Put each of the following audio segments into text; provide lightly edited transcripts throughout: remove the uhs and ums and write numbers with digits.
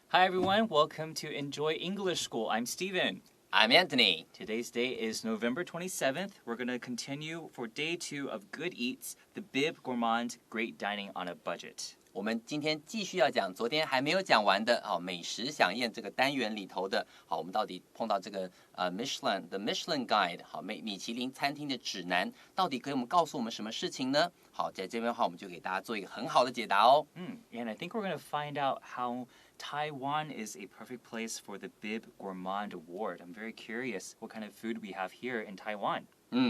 Hi everyone, welcome to Enjoy English School. I'm Steven. I'm Anthony. Today's day is November 27th. We're going to continue for day 2 of Good Eats, the Big Gourmand Great Dining on a Budget. 我们今天继续要讲昨天还没有讲完的美食飨宴这个单元里头的我们到底碰到这个Michelin the Michelin Guide 米其林餐厅的指南到底给我们告诉我们什么事情呢？好，在这边的话我们就给大家做一个很好的解答哦。And I think we're going to find out how Taiwan is a perfect place for the Big Gourmand Award. I'm very curious what kind of food we have here in Taiwan.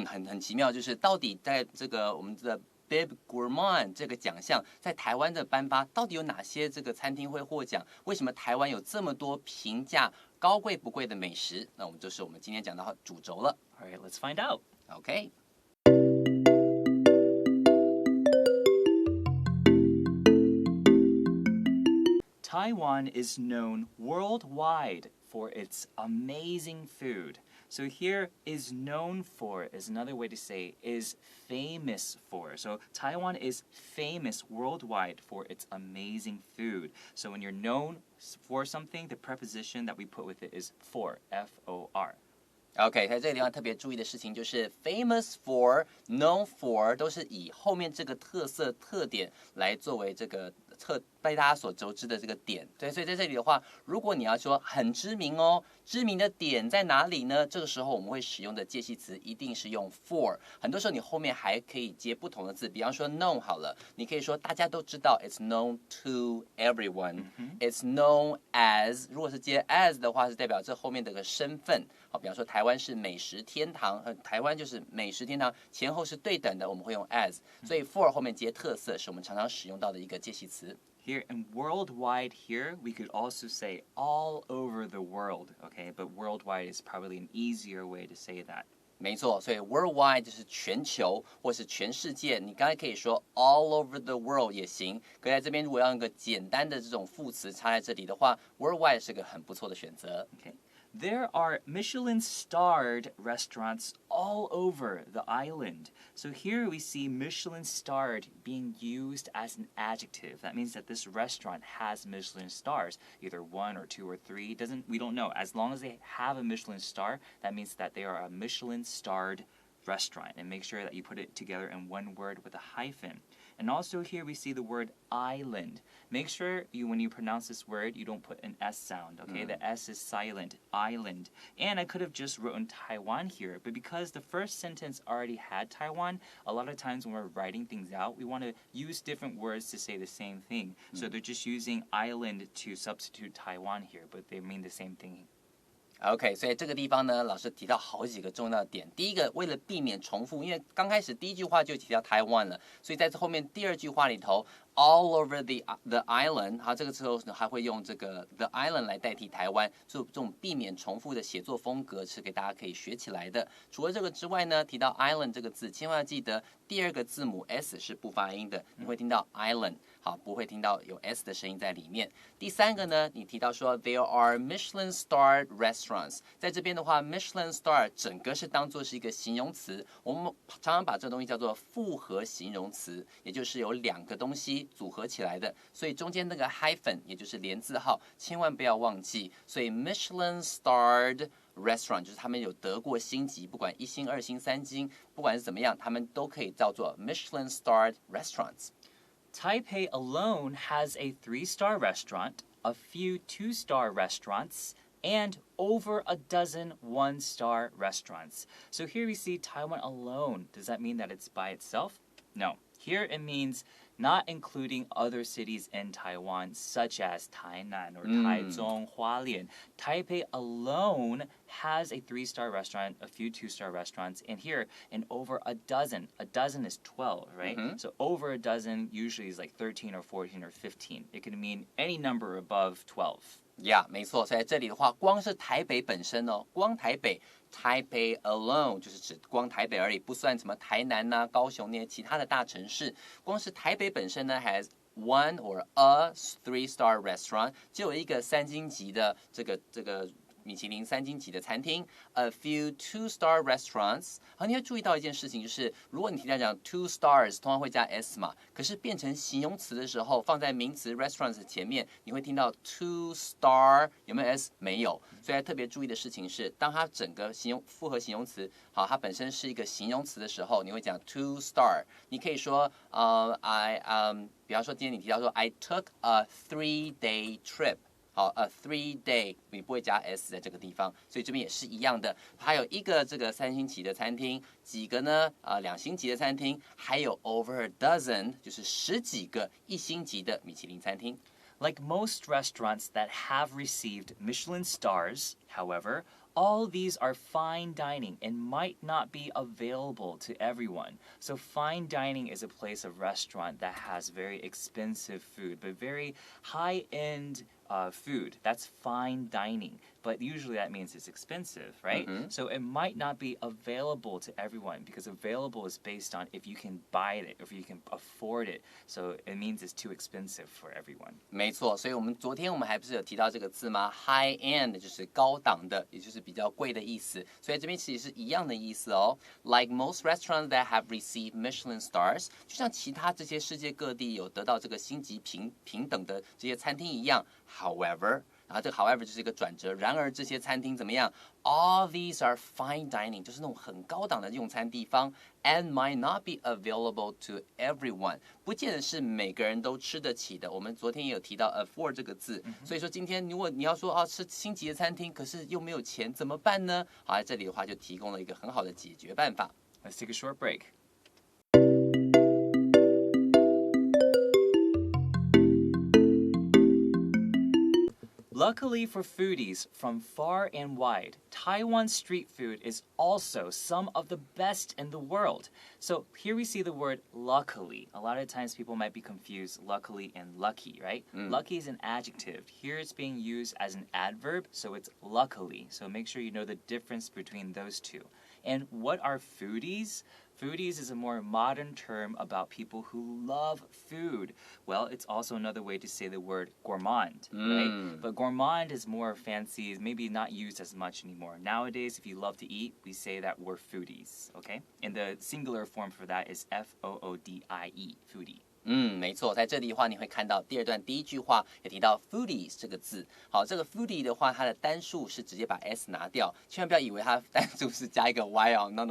很奇妙，就是到底在这个我们的Big Gourmand 这个奖项在台湾的颁发，到底有哪些这个餐厅会获奖？为什么台湾有这么多评价高贵不贵的美食？那我们就是我们今天讲的主轴了。All right, let's find out. OK。Taiwan is known worldwide for its amazing food. So here is known for is another way to say is famous for. So Taiwan is famous worldwide for its amazing food. So when you're known for something, the preposition that we put with it is for, F-O-R.OK, 在这个地方特别注意的事情就是 famous for, known for 都是以后面这个特色特点来作为这个被大家所熟知的这个点。对，所以在这里的话，如果你要说很知名哦，知名的点在哪里呢？这个时候我们会使用的介系词一定是用 for。很多时候你后面还可以接不同的字，比方说 known 好了，你可以说大家都知道 it's known to everyone、it's known as， 如果是接 as 的话，是代表这后面的个身份。好，比方说台湾是美食天堂，台湾就是美食天堂，前后是对等的，我们会用 as。所以 for 后面接特色是我们常常使用到的一个介系词。Here and worldwide here, we could also say all over the world, okay? But worldwide is probably an easier way to say that. 没错，所以 worldwide 就是全球或是全世界。你刚才可以说 all over the world 也行，可在这边如果要用个简单的这种副词插在这里的话 ，worldwide 是个很不错的选择。Okay.There are Michelin-starred restaurants all over the island. So here we see Michelin-starred being used as an adjective. That means that this restaurant has Michelin stars, either 1 or 2 or 3. We don't know. As long as they have a Michelin star, that means that they are a Michelin-starred restaurant. And make sure that you put it together in one word with a hyphen. And also here we see the word island. Make sure when you pronounce this word, you don't put an S sound, okay? The S is silent, island. And I could have just written Taiwan here, but because the first sentence already had Taiwan, a lot of times when we're writing things out, we want to use different words to say the same thing. So they're just using island to substitute Taiwan here, but they mean the same thing.OK, 所以这个地方呢，老师提到好几个重要的点。第一个，为了避免重复，因为刚开始第一句话就提到台湾了，所以在这后面第二句话里头 ，all over the island， 这个时候呢还会用这个 the island 来代替台湾，所以这种避免重复的写作风格是给大家可以学起来的。除了这个之外呢，提到 island 这个字，千万要记得第二个字母 s 是不发音的，你会听到 island， 不会听到有 s 的声音在里面。第三个呢，你提到说 there are Michelin-starred restaurants， 在这边的话 Michelin star 整个是当作是一个形容词，我们常常把这个东西叫做复合形容词，也就是有两个东西组合起来的，所以中间那个 hyphen 也就是连字号，千万不要忘记。所以 Michelin-starred restaurant 就是他们有得过星级，不管1星、2星、3星，不管是怎么样，他们都可以叫做 Michelin-starred restaurants。Taipei alone has a 3-star restaurant, a few 2-star restaurants, and over a dozen 1-star restaurants. So here we see Taiwan alone. Does that mean that it's by itself? No. Here it means not including other cities in Taiwan, such as Tainan or Taichung, Hualien. Taipei alone has a 3-star restaurant, a few 2-star restaurants, and here in over a dozen. A dozen is 12, right? So over a dozen usually is like 13 or 14 or 15. It can mean any number above 12. 没错，所以在这里的话，光是台北本身哦，光台北 Taipei alone 就是指光台北而已，不算什么台南啊、高雄那些其他的大城市。光是台北本身呢 has one or a 3-star restaurant， 就有一个3星级的这个米其林3星级的餐厅 ，a few 2-star restaurants。好，你要注意到一件事情，就是如果你提到讲 2 stars， 通常会加 s 嘛，可是变成形容词的时候，放在名词 restaurants 前面，你会听到 2 star， 有没有 s？ 没有。所以要特别注意的事情是，当它整个复合形容词，好，它本身是一个形容词的时候，你会讲 2 star。你可以说比方说今天你提到说 I took a 3-day trip。好，a 3-day， 你不会加 s 在这个地方，所以这边也是一样的。还有一个这个3星级的餐厅，几个呢？2星级的餐厅，还有 over a dozen， 就是10几个1星级的米其林餐厅。Like most restaurants that have received Michelin stars, however, all these are fine dining and might not be available to everyone. So fine dining is a place of restaurant that has very expensive food, but very high-end food. That's fine dining. But usually that means it's expensive, right? So it might not be available to everyone because available is based on if you can buy it, if you can afford it. So it means it's too expensive for everyone. 没错，所以昨天我们还不是有提到这个字吗 ？High end 就是高档的，也就是比较贵的意思。所以这边其实是一样的意思哦。Like most restaurants that have received Michelin stars， 就像其他这些世界各地有得到这个星级平等的这些餐厅一样。However， 然后这个 however 就是一个转折。然而这些餐厅怎么样 ？All these are fine dining， 就是那种很高档的用餐地方 ，and might not be available to everyone， 不见得是每个人都吃得起的。我们昨天也有提到 afford 这个字，所以说今天如果你要说吃星级的餐厅，可是又没有钱，怎么办呢？好，在这里的话就提供了一个很好的解决办法。Let's take a short break. Luckily for foodies from far and wide, Taiwan street food is also some of the best in the world. So here we see the word luckily. A lot of times people might be confused luckily and lucky, right? Lucky is an adjective. Here it's being used as an adverb, so it's luckily. So make sure you know the difference between those two. And what are foodies? Foodies is a more modern term about people who love food. Well, it's also another way to say the word gourmand, right? But gourmand is more fancy, maybe not used as much anymore. Nowadays, if you love to eat, we say that we're foodies, okay? And the singular form for that is F-O-O-D-I-E, foodie. 没错，在这里的话，你会看到第二段第一句话也提到 foodies 这个字。好，这个 foodie 的话，它的单数是直接把 s 拿掉，千万不要以为它单数是加一个 y 哦 ，no，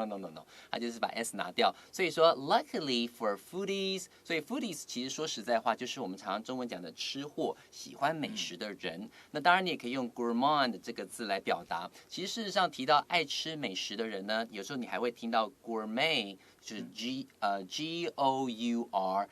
它就是把 s 拿掉。所以说 luckily for foodies， 所以 foodies 其实说实在话，就是我们常常中文讲的吃货，喜欢美食的人。那当然你也可以用 gourmand 这个字来表达。其实事实上提到爱吃美食的人呢，有时候你还会听到 gourmet， 就是 G-O-U-R-M-E-T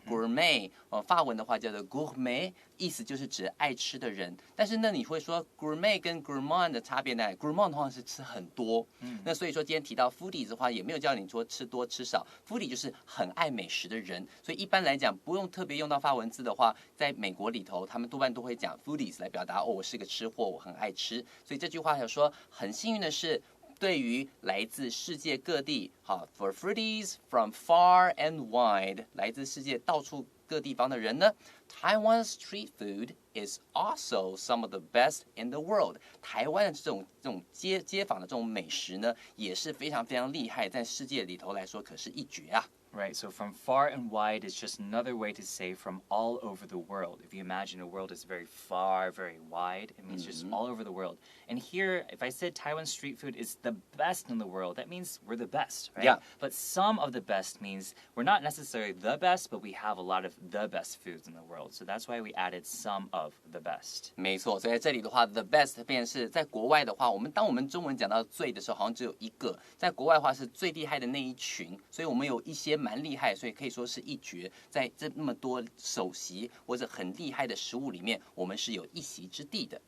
gourmet， 法文的话叫做 gourmet， 意思就是指爱吃的人。但是呢，你会说 gourmet 跟 gourmand 的差别呢 ？gourmand 通常是吃很多，那所以说今天提到 foodies 的话，也没有叫你说吃多吃少 ，foodie 就是很爱美食的人。所以一般来讲，不用特别用到法文字的话，在美国里头，他们多半都会讲 foodies 来表达我是个吃货，我很爱吃。所以这句话想说，很幸运的是。对于来自世界各地，好 ，for foodies from far and wide， 来自世界到处各地方的人呢 ，Taiwan street food is also some of the best in the world。台湾的这种街坊的这种美食呢，也是非常非常厉害，在世界里头来说可是一绝啊。Right, so from far and wide is just another way to say from all over the world. If you imagine a world is very far, very wide, it means just all over the world. And here, if I said Taiwan street food is the best in the world, that means we're the best, right? Yeah. But some of the best means we're not necessarily the best, but we have a lot of the best foods in the world. So that's why we added some of the best. 没错，所以在这里的话 ，the best 便是在国外的话，当我们中文讲到最的时候，好像只有一个，在国外的话是最厉害的那一群，所以我们有一些蛮厉害，所以可以说是一绝。在这么多首席或者很厉害的食物里面，我们是有一席之地的。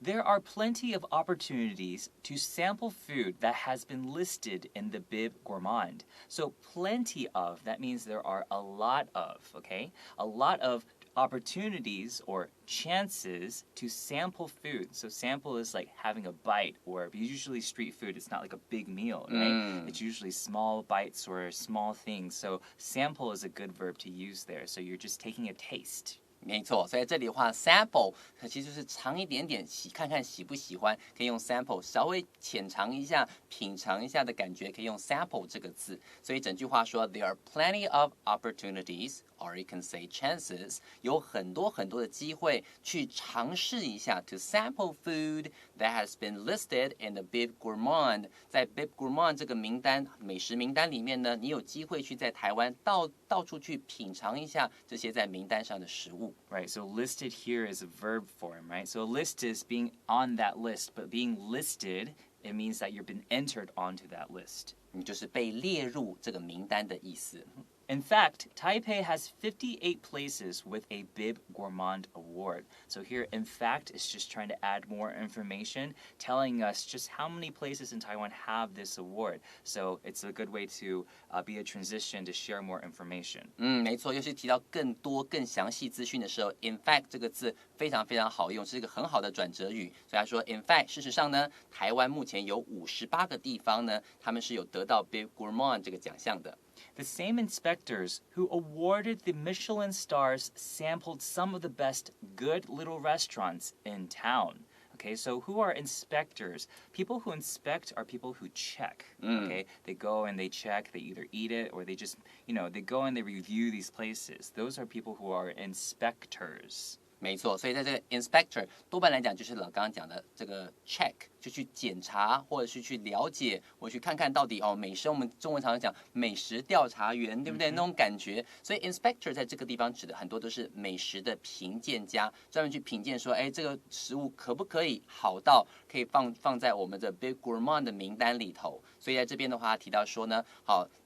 There are plenty of opportunities to sample food that has been listed in the Big Gourmand. So plenty of, that means there are a lot of, okay? A lot of opportunities or chances to sample food. So sample is like having a bite, or usually street food, it's not like a big meal, right? It's usually small bites or small things. So sample is a good verb to use there. So you're just taking a taste. 没错，所以这里的话 sample 其实就是尝一点点，看看喜不喜欢，可以用 sample 稍微浅尝一下、品尝一下的感觉，可以用 sample 这个字。所以整句话说 There are plenty of opportunities, or you can say chances， 有很多很多的机会去尝试一下 to sample food that has been listed in the Big Gourmand。在 Big Gourmand 这个名单美食名单里面呢，你有机会去在台湾到处去品尝一下这些在名单上的食物。Right, so listed here is a verb form, right? So a list is being on that list, but being listed, it means that you've been entered onto that list. 你就是被列入这个名单的意思。In fact, Taipei has 58 places with a Big Gourmand award. So here, in fact, is just trying to add more information, telling us just how many places in Taiwan have this award. So it's a good way to be a transition to share more information. 没错，尤其提到更多、更详细资讯的时候 ，in fact 这个字非常非常好用，是一个很好的转折语。所以他说 ，in fact， 事实上呢，台湾目前有58个地方呢，他们是有得到 Big Gourmand 这个奖项的。The same inspectors who awarded the Michelin stars sampled some of the best good little restaurants in town. Okay, so who are inspectors? People who inspect are people who check. Okay, they go and they check, they either eat it or they just, they go and they review these places. Those are people who are inspectors. 没错，所以在这个 inspector 多半来讲就是刚刚讲的这个 check， 就去检查或者是去了解，或去看看到底美食我们中文常常讲美食调查员，对不对？那种感觉。所以 inspector 在这个地方指的很多都是美食的评鉴家，专门去品鉴说，这个食物可不可以好到可以放在我们的 Big Gourmand 的名单里头。所以在这边的话提到说呢，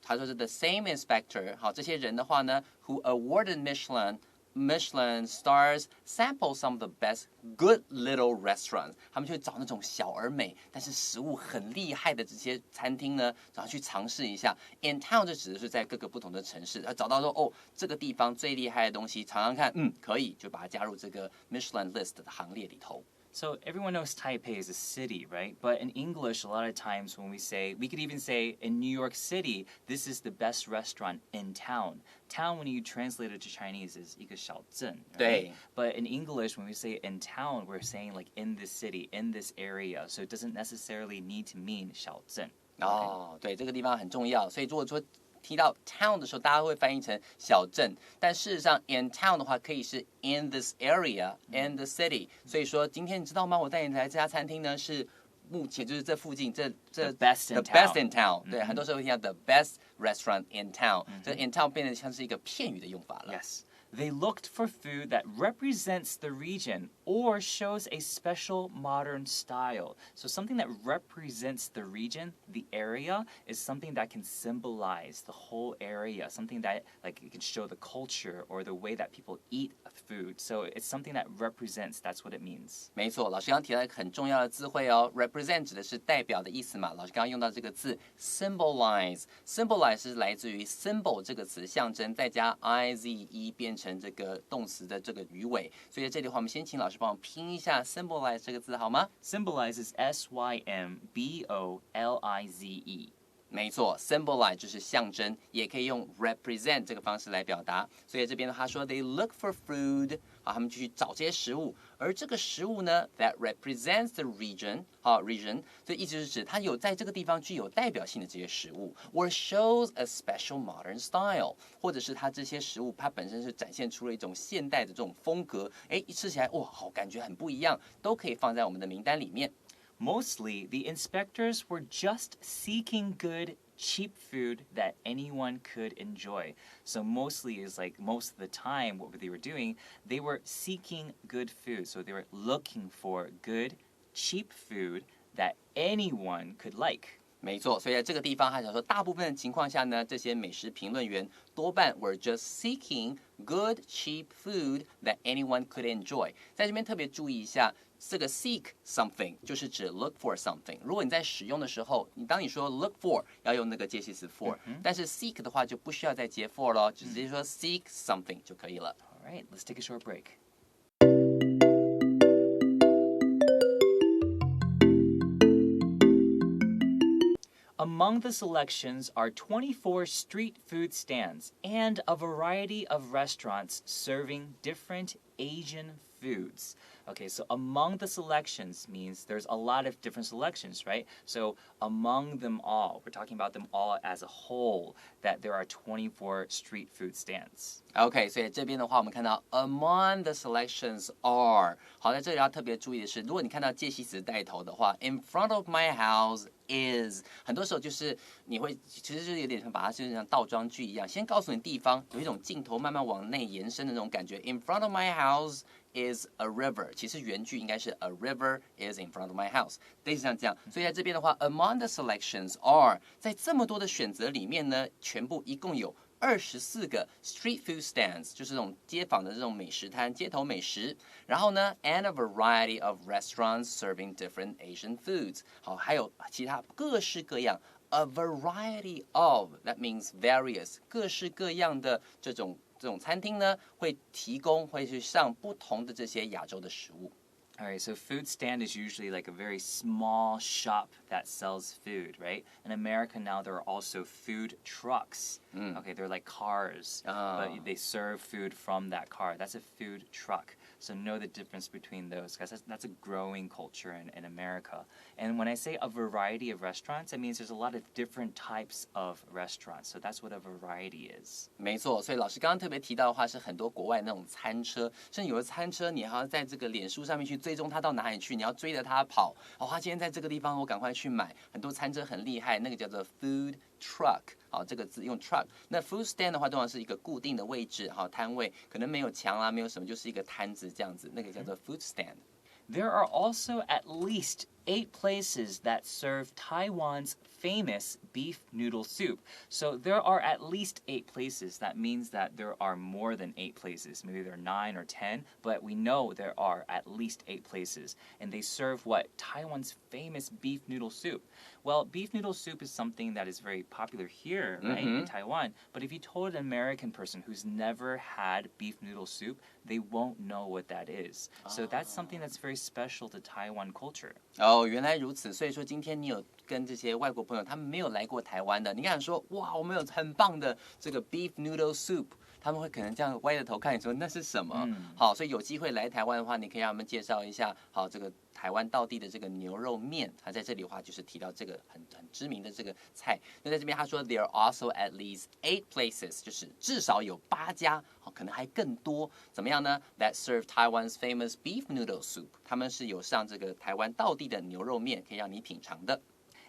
他说是 the same inspector， 这些人的话呢 ，who awarded Michelin stars sample some of the best good little restaurants， 他们就会找那种小而美，但是食物很厉害的这些餐厅呢，然后去尝试一下。In town 就指的是在各个不同的城市，找到说这个地方最厉害的东西，尝尝看，可以就把它加入这个 Michelin list 的行列里头。So everyone knows Taipei is a city, right? But in English, a lot of times when we could even say in New York City, this is the best restaurant in town. Town, when you translate it to Chinese, is 一个小镇, right? 对。 But in English, when we say in town, we're saying like in this city, in this area. So it doesn't necessarily need to mean 小镇. 对，这个地方很重要。所以如果说提到 town 的时候，大家会翻译成小镇，但事实上 in town 的话可以是 in this area, in the city。所以说，今天你知道吗？我带你来这家餐厅呢，是目前就是这附近这 The best in town。对，很多时候会听到 the best restaurant in town。这 in town 变得像是一个片语的用法了。Yes. They looked for food that represents the region or shows a special modern style. So something that represents the region, the area, is something that can symbolize the whole area, something that like it can show the culture or the way that people eat food. So it's something that represents, that's what it means. 没错，老师刚刚提到一个很重要的字汇哦 ，represent 指的是代表的意思嘛。老师刚刚用到这个字 symbolize，symbolize 是来自于 symbol 这个词象征，再加 ize 变成这个动词的这个语尾。所以在这里的话，我们先请老师帮我拼一下 symbolize 这个字好吗？ Symbolize is S-Y-M-B-O-L-I-Z-E. 没错 ，symbolize 就是象征，也可以用 represent 这个方式来表达。所以这边的话说 ，they look for food， 他们就去找这些食物，而这个食物呢 ，that represents the region，region， 所以意思是指它有在这个地方具有代表性的这些食物 ，or shows a special modern style， 或者是它这些食物它本身是展现出了一种现代的这种风格，一吃起来好感觉很不一样，都可以放在我们的名单里面。Mostly, the inspectors were just seeking good, cheap food that anyone could enjoy. So mostly is like most of the time what they were doing, they were seeking good food. So they were looking for good, cheap food that anyone could like. 没错，所以在这个地方，他想说，大部分的情况下呢，这些美食评论员多半 were just seeking good, cheap food that anyone could enjoy。在这边特别注意一下，这个 seek something 就是指 look for something。如果你在使用的时候，当你说 look for 要用那个介系词 for，但是 seek 的话就不需要再接 for 咯，直接说 seek something 就可以了。All right, let's take a short break. Among the selections are 24 street food stands and a variety of restaurants serving different Asian foods. Okay, so among the selections means there's a lot of different selections, right? So among them all, we're talking about them all as a whole, that there are 24 street food stands. OK， 所以这边的话，我们看到 among the selections are。好，在这里要特别注意的是，如果你看到介系词带头的话 ，in front of my house is， 很多时候就是你会，其实就是有点像把它就像倒装句一样，先告诉你地方，有一种镜头慢慢往内延伸的那种感觉。In front of my house is a river， 其实原句应该是 a river is in front of my house， 类似像这样。所以在这边的话 ，among the selections are， 在这么多的选择里面呢，全部一共有24个 street food stands， 就是这种街坊的这种美食摊、街头美食。然后呢 ，and a variety of restaurants serving different Asian foods。好，还有其他各式各样 ，a variety of，that means various， 各式各样的这种餐厅呢，会去上不同的这些亚洲的食物。Alright, so food stand is usually like a very small shop that sells food, right? In America now, there are also food trucks. Okay, they're like cars, but they serve food from that car. That's a food truck. So know the difference between those, because that's a growing culture in America. And when I say a variety of restaurants, it means there's a lot of different types of restaurants. So that's what a variety is. 没错，所以老师刚刚特别提到的话，是很多国外那种餐车，甚至有的餐车你还要在这个脸书上面去追踪它到哪里去，你要追着它跑。哦，他今天在这个地方，我赶快去买。很多餐车很厉害，那个叫做 food truck。好，这个字用 truck。那 food stand 的话，通常是一个固定的位置，好，摊位可能没有墙啦，没有什么，就是一个摊子这样子，那个叫做 food stand。There are also at least 8 places that serve Taiwan's famous beef noodle soup. So there are at least 8 places. That means that there are more than 8 places. Maybe there are 9 or 10, but we know there are at least 8 places. And they serve what? Taiwan's famous beef noodle soup. Well, beef noodle soup is something that is very popular here, right, in Taiwan. But if you told an American person who's never had beef noodle soup, they won't know what that is. So that's something that's very special to Taiwan culture. 哦，原来如此。所以说，今天你有跟这些外国朋友，他们没有来过台湾的，你敢说哇，我们有很棒的这个 beef noodle soup， 他们会可能这样歪着头看你说那是什么？好，所以有机会来台湾的话，你可以让他们介绍一下，好，这个台湾道地的这个牛肉面。他在这里的话就是提到这个很知名的这个菜。那在这边他说 there are also at least 8 places， 就是至少有8家，好，可能还更多。怎么样呢 ？That serve Taiwan's famous beef noodle soup， 他们是有上这个台湾道地的牛肉面，可以让你品尝的。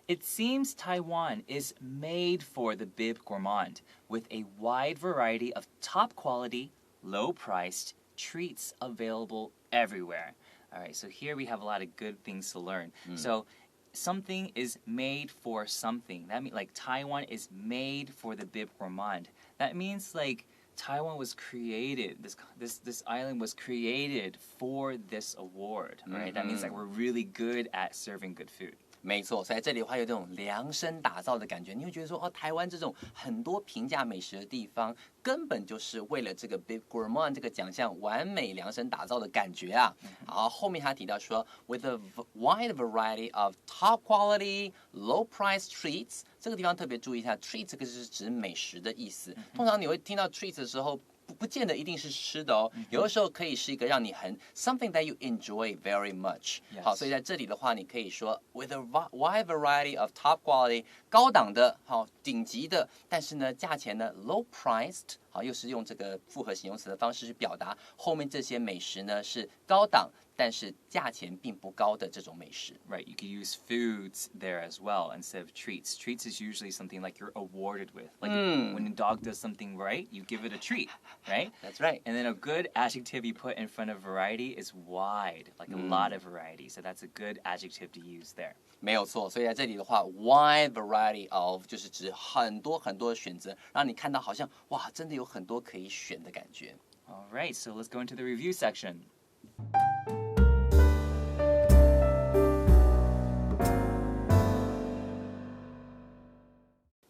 It seems Taiwan is made for the Big Gourmand, with a wide variety of top-quality, low-priced treats available everywhere. All right, so here we have a lot of good things to learn. So something is made for something. That means like Taiwan is made for the Big Gourmand. That means like Taiwan was created. This island was created for this award. Right? That means like we're really good at serving good food. 没错，所以在这里的话有这种量身打造的感觉，你会觉得说哦，台湾这种很多平价美食的地方，根本就是为了这个 Big Gourmand 这个奖项完美量身打造的感觉啊。好，后面他提到说 ，with a wide variety of top quality, low price treats， 这个地方特别注意一下 ，treat 这个是指美食的意思。通常你会听到 treats 的时候。不见得一定是吃的哦，有的时候可以是一个让你很 something that you enjoy very much。好，所以在这里的话，你可以说 with a wide variety of top quality， 高档的，好，顶级的，但是呢，价钱呢 low priced， 好，又是用这个复合形容词的方式去表达后面这些美食呢是高档。但是价钱并不高的这种美食。Right, you could use foods there as well instead of treats. Treats is usually something like you're awarded with. Like when a dog does something right, you give it a treat, right? That's right. And then a good adjective you put in front of variety is wide, like a lot of variety. So that's a good adjective to use there. 没有错，所以在这里的话 ，wide variety of 就是指很多很多的选择，让你看到好像哇，真的有很多可以选的感觉。All right, so let's go into the review section.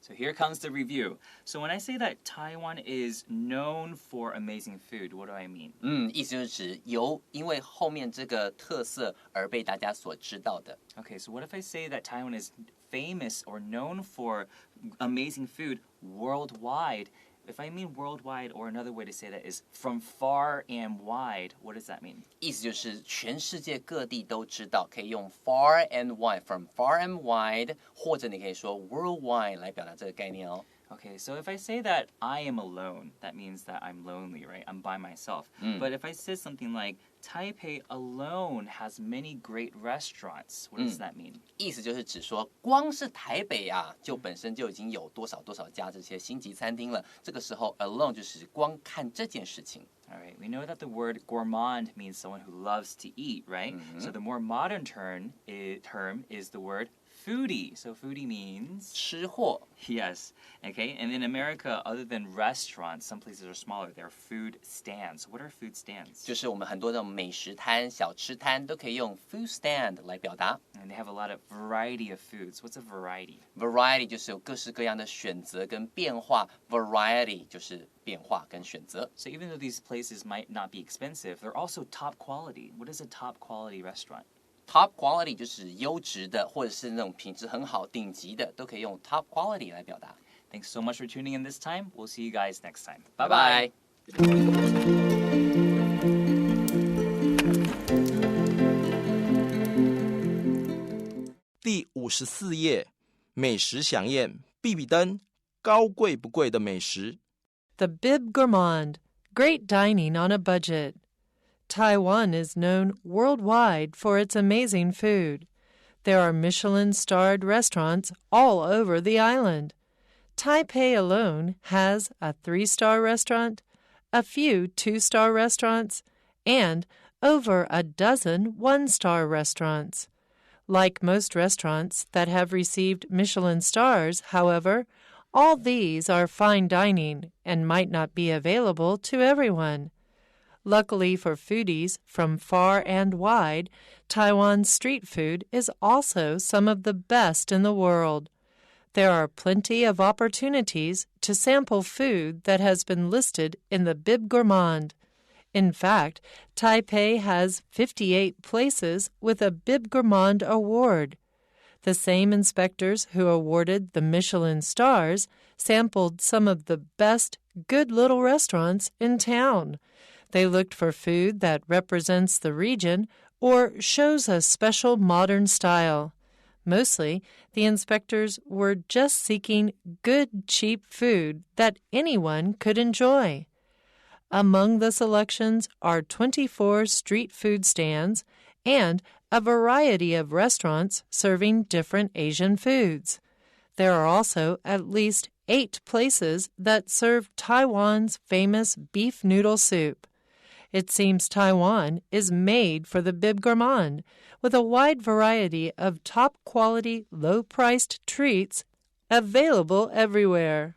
So here comes the review. So when I say that Taiwan is known for amazing food, what do I mean? 意思就是指因为后面这个特色而被大家所知道的。Okay, so what if I say that Taiwan is famous or known for amazing food worldwide. If I mean worldwide, or another way to say that is from far and wide, what does that mean? 意思就是全世界各地都知道，可以用 far and wide, from far and wide， 或者你可以说 worldwide 来表达这个概念哦。Okay, so if I say that I am alone, that means that I'm lonely, right? I'm by myself. But if I say something like, Taipei alone has many great restaurants, what does that mean? 意思就是指说，光是台北啊，就本身就已经有多少家这些星级餐厅了。这个时候 alone 就是光看这件事情。All right, we know that the word gourmand means someone who loves to eat, right? So the more modern term is the word foodie. So foodie means 吃货。 Yes. Okay. And in America, other than restaurants, some places are smaller. There are food stands. What are food stands? 就是我们很多的美食摊、小吃摊都可以用 food stand 来表达。And they have a lot of variety of foods. What's a variety? Variety 就是有各式各样的选择跟变化 ，variety 就是变化跟选择。So even though these places might not be expensive, they're also top quality. What is a top quality restaurant? Top quality 就是优质的，或者是那种品质很好、顶级的，都可以用 top quality 来表达。Thanks so much for tuning in this time. We'll see you guys next time. 拜拜。第54页，美食飨宴，必比登，高贵不贵的美食。The Big Gourmand, great dining on a budget. Taiwan is known worldwide for its amazing food. There are Michelin-starred restaurants all over the island. Taipei alone has a 3-star restaurant, a few 2-star restaurants, and over a dozen 1-star restaurants. Like most restaurants that have received Michelin stars, however, all these are fine dining and might not be available to everyone. Luckily for foodies from far and wide, Taiwan's street food is also some of the best in the world. There are plenty of opportunities to sample food that has been listed in the Big Gourmand. In fact, Taipei has 58 places with a Big Gourmand award. The same inspectors who awarded the Michelin stars sampled some of the best good little restaurants in town. They looked for food that represents the region or shows a special modern style. Mostly, the inspectors were just seeking good, cheap food that anyone could enjoy. Among the selections are 24 street food stands and a variety of restaurants serving different Asian foods. There are also at least 8 places that serve Taiwan's famous beef noodle soup. It seems Taiwan is made for the Big Gourmand, with a wide variety of top-quality, low-priced treats available everywhere.